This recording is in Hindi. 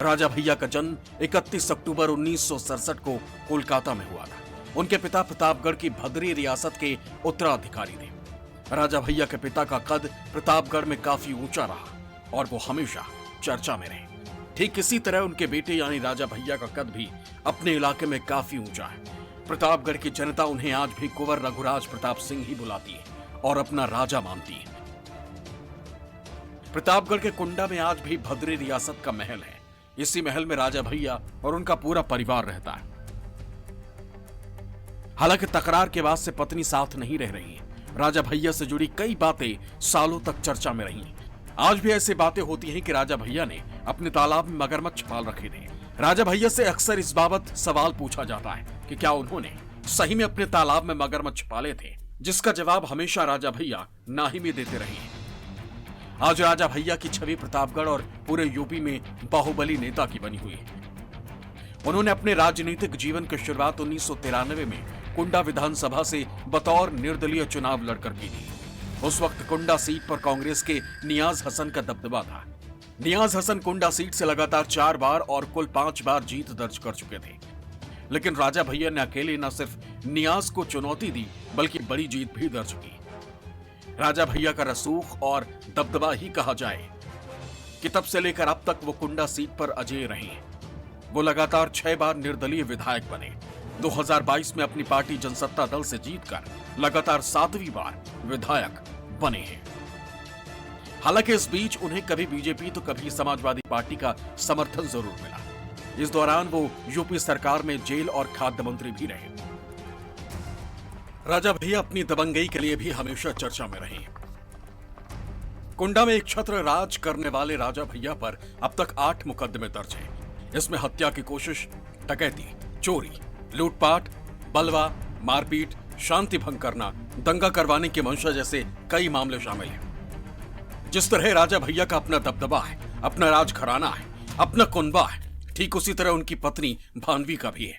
राजा भैया का जन्म 31 अक्टूबर 1967 को कोलकाता में हुआ था। उनके पिता प्रतापगढ़ की भद्री रियासत के उत्तराधिकारी थे। राजा भैया के पिता का कद प्रतापगढ़ में काफी ऊंचा रहा और वो हमेशा चर्चा में रहे। ठीक इसी तरह उनके बेटे यानी राजा भैया का कद भी अपने इलाके में काफी ऊंचा है। प्रतापगढ़ की जनता उन्हें आज भी कुंवर रघुराज प्रताप सिंह ही बुलाती है और अपना राजा मानती है। प्रतापगढ़ के कुंडा में आज भी भद्री रियासत का महल है। इसी महल में राजा भैया और उनका पूरा परिवार रहता है। हालांकि तकरार के बाद से पत्नी साथ नहीं रह रही है। राजा भैया से जुड़ी कई बातें सालों तक चर्चा में रही। आज भी ऐसी बातें होती हैं कि राजा भैया ने अपने तालाब में मगरमच्छ पाल रखे थे। राजा भैया से अक्सर इस बाबत सवाल पूछा जाता है कि क्या उन्होंने सही में अपने तालाब में मगरमच्छ पाले थे, जिसका जवाब हमेशा राजा भैया ना ही में देते रहे हैं। आज राजा भैया की छवि प्रतापगढ़ और पूरे यूपी में बाहुबली नेता की बनी हुई है। उन्होंने अपने राजनीतिक जीवन की शुरुआत 1993 में कुंडा विधानसभा से बतौर निर्दलीय चुनाव लड़कर की थी। उस वक्त कुंडा सीट पर कांग्रेस के नियाज हसन का दबदबा था। नियाज हसन कुंडा सीट से लगातार 4 बार और कुल 5 बार जीत दर्ज कर चुके थे। लेकिन राजा भैया ने अकेले न सिर्फ नियाज को चुनौती दी बल्कि बड़ी जीत भी दर्ज की। राजा भैया का रसूख और दबदबा ही कहा जाए कि तब से लेकर अब तक वो कुंडा सीट पर अजेय रहे। वो लगातार 6 बार निर्दलीय विधायक बने। 2022 में अपनी पार्टी जनसत्ता दल से जीतकर लगातार 7वीं बार विधायक बने हैं। हालांकि इस बीच उन्हें कभी बीजेपी तो कभी समाजवादी पार्टी का समर्थन जरूर मिला। इस दौरान वो यूपी सरकार में जेल और खाद्य मंत्री भी रहे। राजा भैया अपनी दबंगई के लिए भी हमेशा चर्चा में रहे। कुंडा में एक छत्र राज करने वाले राजा भैया पर अब तक 8 मुकदमे दर्ज हैं। इसमें हत्या की कोशिश, डकैती, चोरी, लूटपाट, बलवा, मारपीट, शांति भंग करना, दंगा करवाने की मंशा जैसे कई मामले शामिल हैं। जिस तरह राजा भैया का अपना दबदबा है, अपना राज घराना है, अपना कुनबा है, ठीक उसी तरह उनकी पत्नी भानवी का भी है।